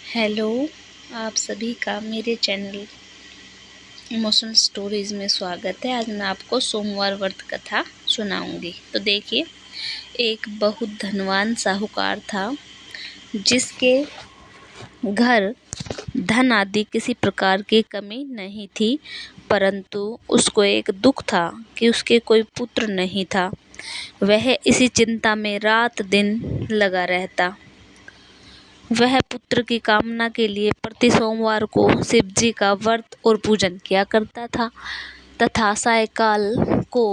Hello, आप सभी का मेरे चैनल इमोशनल स्टोरीज़ में स्वागत है। आज मैं आपको सोमवार व्रत कथा सुनाऊंगी। तो देखिए, एक बहुत धनवान साहूकार था जिसके घर धन आदि किसी प्रकार की कमी नहीं थी, परंतु उसको एक दुख था कि उसके कोई पुत्र नहीं था। वह इसी चिंता में रात दिन लगा रहता। वह पुत्र की कामना के लिए प्रति सोमवार को शिव जी का व्रत और पूजन किया करता था तथा सायंकाल को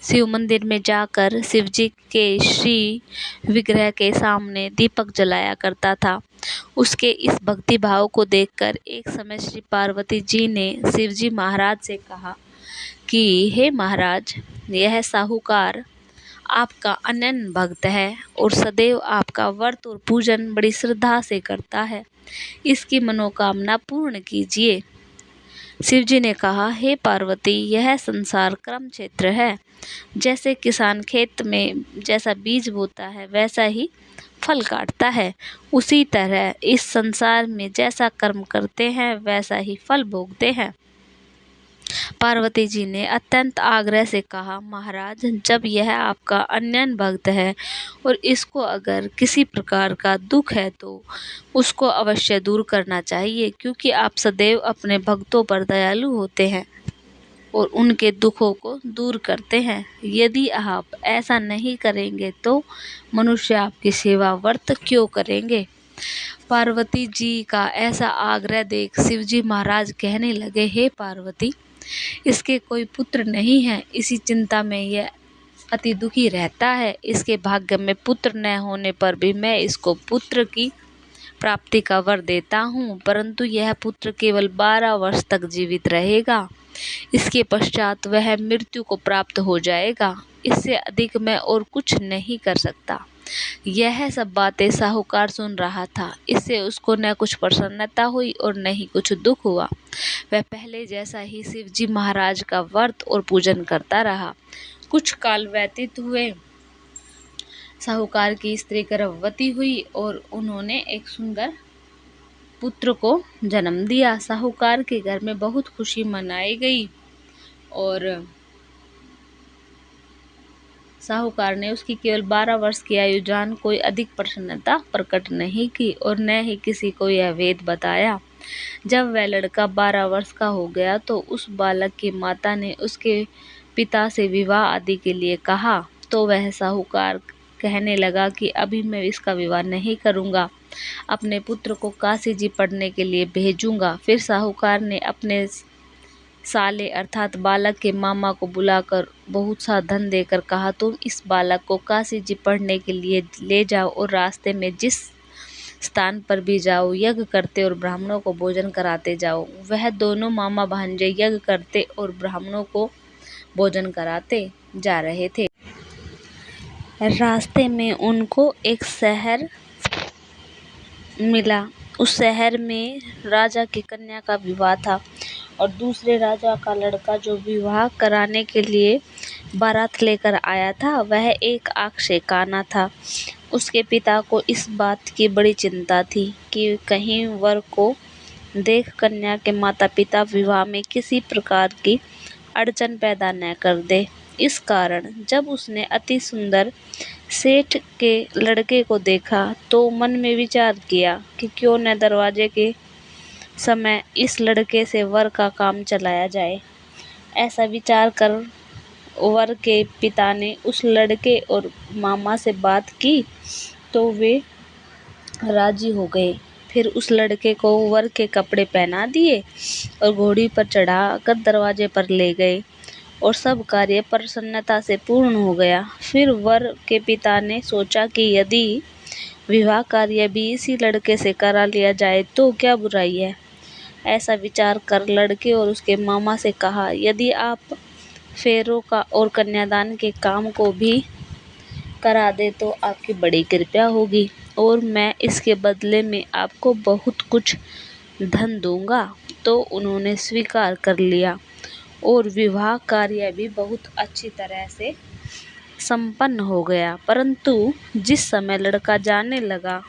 शिव मंदिर में जाकर शिव जी के श्री विग्रह के सामने दीपक जलाया करता था। उसके इस भक्ति भाव को देखकर एक समय श्री पार्वती जी ने शिव जी महाराज से कहा कि हे महाराज, यह साहूकार आपका अनन्य भक्त है और सदैव आपका व्रत और पूजन बड़ी श्रद्धा से करता है। इसकी मनोकामना पूर्ण कीजिए। शिव जी ने कहा, हे पार्वती, यह संसार कर्म क्षेत्र है। जैसे किसान खेत में जैसा बीज बोता है वैसा ही फल काटता है, उसी तरह इस संसार में जैसा कर्म करते हैं वैसा ही फल भोगते हैं। पार्वती जी ने अत्यंत आग्रह से कहा, महाराज, जब यह आपका अनन्य भक्त है और इसको अगर किसी प्रकार का दुख है तो उसको अवश्य दूर करना चाहिए, क्योंकि आप सदैव अपने भक्तों पर दयालु होते हैं और उनके दुखों को दूर करते हैं। यदि आप ऐसा नहीं करेंगे तो मनुष्य आपकी सेवा व्रत क्यों करेंगे। पार्वती जी का ऐसा आग्रह देख शिव जी महाराज कहने लगे, हे पार्वती, इसके कोई पुत्र नहीं है, इसी चिंता में यह अति दुखी रहता है। इसके भाग्य में पुत्र न होने पर भी मैं इसको पुत्र की प्राप्ति का वर देता हूँ, परंतु यह पुत्र केवल 12 वर्ष तक जीवित रहेगा। इसके पश्चात वह मृत्यु को प्राप्त हो जाएगा। इससे अधिक मैं और कुछ नहीं कर सकता। यह सब बातें साहूकार सुन रहा था। इससे उसको न कुछ प्रसन्नता हुई और न ही कुछ दुख हुआ। वह पहले जैसा ही शिव जी महाराज का व्रत और पूजन करता रहा। कुछ काल व्यतीत हुए। साहूकार की स्त्री गर्भवती हुई और उन्होंने एक सुंदर पुत्र को जन्म दिया। साहूकार के घर में बहुत खुशी मनाई गई और साहूकार ने उसकी केवल 12 वर्ष की आयु जान कोई अधिक प्रसन्नता प्रकट नहीं की और न ही किसी को यह वेद बताया। जब वह लड़का 12 वर्ष का हो गया तो उस बालक की माता ने उसके पिता से विवाह आदि के लिए कहा, तो वह साहूकार कहने लगा कि अभी मैं इसका विवाह नहीं करूंगा, अपने पुत्र को काशी जी पढ़ने के लिए भेजूंगा। फिर साहूकार ने अपने साले अर्थात बालक के मामा को बुलाकर बहुत सा धन देकर कहा, तुम इस बालक को काशी जी पढ़ने के लिए ले जाओ और रास्ते में जिस स्थान पर भी जाओ यज्ञ करते और ब्राह्मणों को भोजन कराते जाओ। वह दोनों मामा भांजे यज्ञ करते और ब्राह्मणों को भोजन कराते जा रहे थे। रास्ते में उनको एक शहर मिला। उस शहर में राजा की कन्या का विवाह था और दूसरे राजा का लड़का जो विवाह कराने के लिए बारात लेकर आया था वह एक आँख से काना था। उसके पिता को इस बात की बड़ी चिंता थी कि कहीं वर को देख कन्या के माता पिता विवाह में किसी प्रकार की अड़चन पैदा न कर दे। इस कारण जब उसने अति सुंदर सेठ के लड़के को देखा तो मन में विचार किया कि क्यों न दरवाजे के समय इस लड़के से वर का काम चलाया जाए। ऐसा विचार कर वर के पिता ने उस लड़के और मामा से बात की तो वे राजी हो गए। फिर उस लड़के को वर के कपड़े पहना दिए और घोड़ी पर चढ़ाकर दरवाजे पर ले गए और सब कार्य प्रसन्नता से पूर्ण हो गया। फिर वर के पिता ने सोचा कि यदि विवाह कार्य भी इसी लड़के से करा लिया जाए तो क्या बुराई है। ऐसा विचार कर लड़के और उसके मामा से कहा, यदि आप फेरों का और कन्यादान के काम को भी करा दे तो आपकी बड़ी कृपा होगी और मैं इसके बदले में आपको बहुत कुछ धन दूंगा। तो उन्होंने स्वीकार कर लिया और विवाह कार्य भी बहुत अच्छी तरह से संपन्न हो गया। परंतु जिस समय लड़का जाने लगा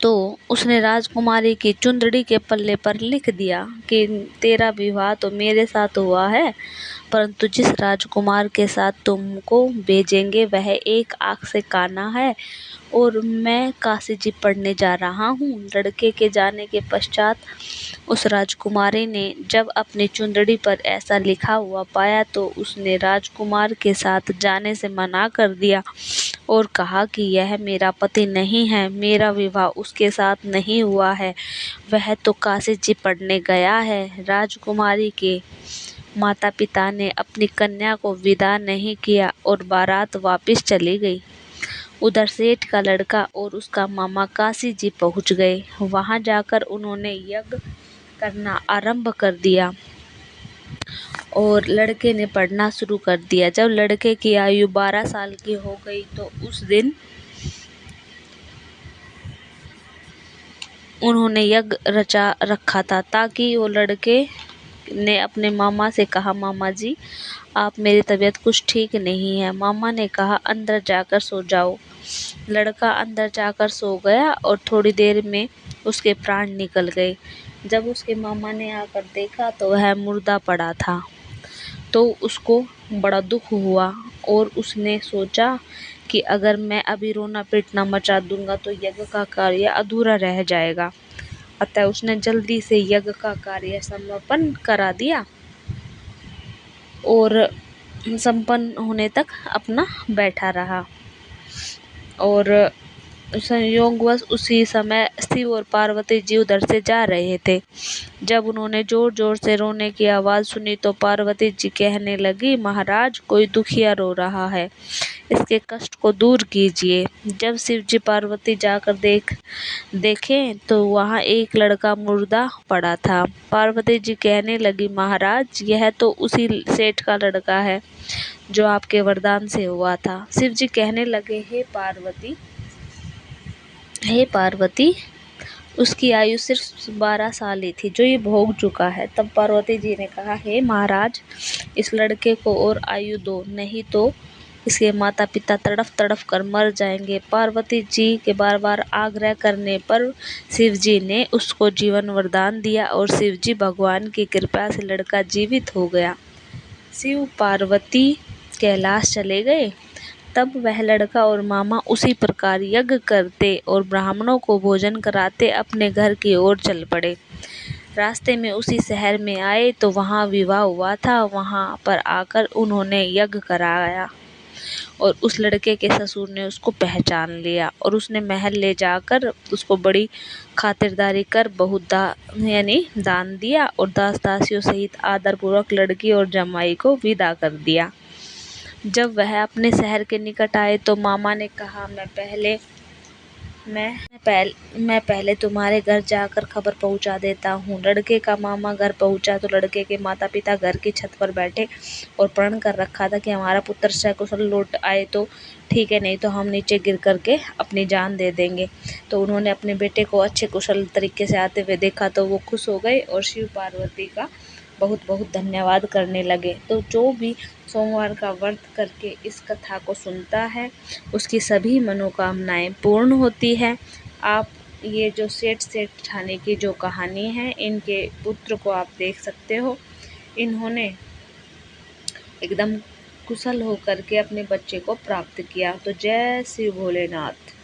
तो उसने राजकुमारी की चुंदड़ी के पल्ले पर लिख दिया कि तेरा विवाह तो मेरे साथ हुआ है, परंतु जिस राजकुमार के साथ तुमको भेजेंगे वह एक आँख से काना है और मैं काशी जी पढ़ने जा रहा हूँ। लड़के के जाने के पश्चात उस राजकुमारी ने जब अपनी चुंदड़ी पर ऐसा लिखा हुआ पाया तो उसने राजकुमार के साथ जाने से मना कर दिया और कहा कि यह मेरा पति नहीं है, मेरा विवाह उसके साथ नहीं हुआ है, वह तो काशी जी पढ़ने गया है। राजकुमारी के माता पिता ने अपनी कन्या को विदा नहीं किया और बारात वापस चली गई। उधर सेठ का लड़का और उसका मामा काशी जी पहुंच गए। वहां जाकर उन्होंने यज्ञ करना आरंभ कर दिया और लड़के ने पढ़ना शुरू कर दिया। जब लड़के की आयु 12 साल की हो गई तो उस दिन उन्होंने यज्ञ रचा रखा था ताकि वो लड़के ने अपने मामा से कहा, मामा जी आप मेरी तबीयत कुछ ठीक नहीं है। मामा ने कहा अंदर जाकर सो जाओ। लड़का अंदर जाकर सो गया और थोड़ी देर में उसके प्राण निकल गए। जब उसके मामा ने आकर देखा तो वह मुर्दा पड़ा था, तो उसको बड़ा दुख हुआ और उसने सोचा कि अगर मैं अभी रोना पीटना मचा दूंगा तो यज्ञ का कार्य अधूरा रह जाएगा। अतः उसने जल्दी से यज्ञ का कार्य समापन करा दिया और संपन्न होने तक अपना बैठा रहा। और संयोगवश उसी समय शिव और पार्वती जी उधर से जा रहे थे। जब उन्होंने जोर जोर से रोने की आवाज़ सुनी तो पार्वती जी कहने लगी, महाराज कोई दुखिया रो रहा है, इसके कष्ट को दूर कीजिए। जब शिव जी पार्वती जाकर देखें तो वहाँ एक लड़का मुर्दा पड़ा था। पार्वती जी कहने लगी, महाराज यह तो उसी सेठ का लड़का है जो आपके वरदान से हुआ था। शिव जी कहने लगे, हे पार्वती उसकी आयु सिर्फ 12 साल ही थी जो ये भोग चुका है। तब पार्वती जी ने कहा, हे महाराज इस लड़के को और आयु दो, नहीं तो इसके माता पिता तड़फ तड़फ कर मर जाएंगे। पार्वती जी के बार बार आग्रह करने पर शिव जी ने उसको जीवन वरदान दिया और शिव जी भगवान की कृपा से लड़का जीवित हो गया। शिव पार्वती कैलाश चले गए। तब वह लड़का और मामा उसी प्रकार यज्ञ करते और ब्राह्मणों को भोजन कराते अपने घर की ओर चल पड़े। रास्ते में उसी शहर में आए तो वहाँ विवाह हुआ था। वहाँ पर आकर उन्होंने यज्ञ कराया और उस लड़के के ससुर ने उसको पहचान लिया और उसने महल ले जाकर उसको बड़ी खातिरदारी कर बहुत दान दिया और दास दासियों सहित आदरपूर्वक लड़की और जमाई को विदा कर दिया। जब वह अपने शहर के निकट आए तो मामा ने कहा, मैं पहले तुम्हारे घर जाकर खबर पहुंचा देता हूँ। लड़के का मामा घर पहुंचा तो लड़के के माता पिता घर की छत पर बैठे और प्रण कर रखा था कि हमारा पुत्र सकुशल लौट आए तो ठीक है, नहीं तो हम नीचे गिर करके अपनी जान दे देंगे। तो उन्होंने अपने बेटे को अच्छे कुशल तरीके से आते हुए देखा तो वो खुश हो गए और शिव पार्वती का बहुत बहुत धन्यवाद करने लगे। तो जो भी सोमवार का व्रत करके इस कथा को सुनता है उसकी सभी मनोकामनाएं पूर्ण होती है। आप ये जो सेठानी की जो कहानी है, इनके पुत्र को आप देख सकते हो, इन्होंने एकदम कुशल होकर के अपने बच्चे को प्राप्त किया। तो जय श्री भोलेनाथ।